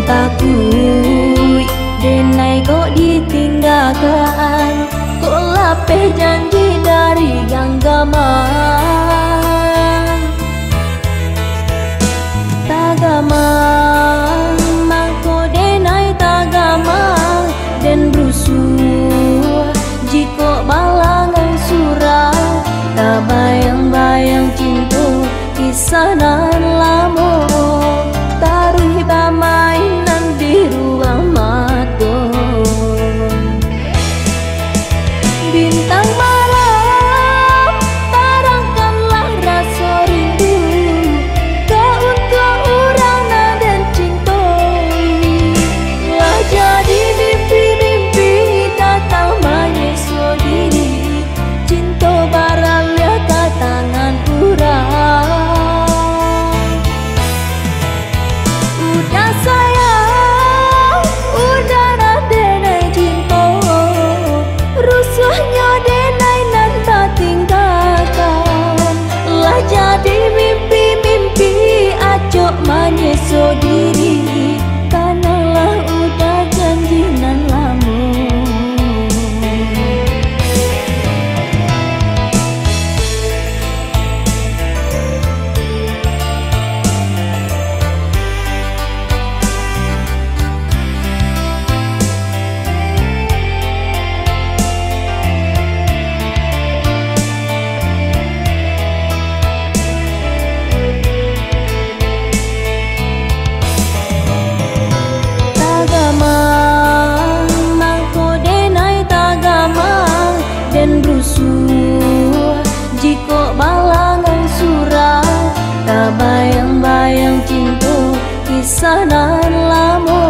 takut denai kok ditinggalkan, kok lapeh janji dari genggaman. Tagamang mangko denai tagamang dan rusuh jiko balangan surah, tak bayang-bayang cinta kisah nan lamo, taruh mainan di ruang mata. Bintang malam tarangkanlah rasa rindu, kau untuk orang dan cinta. Lah jadi mimpi-mimpi datang menyesal diri, cinta baralia ke tangan urang. Udah sayang, udah denai cinta, rusuhnya denai nan tinggalkan. Lah jadi mimpi-mimpi acok menyesal diri, kanalah udah janji nan lama. Tagamang mangko denai tagamang dan rusuh jiko balangan surah, tak bayang-bayang cinta kisah nan lama.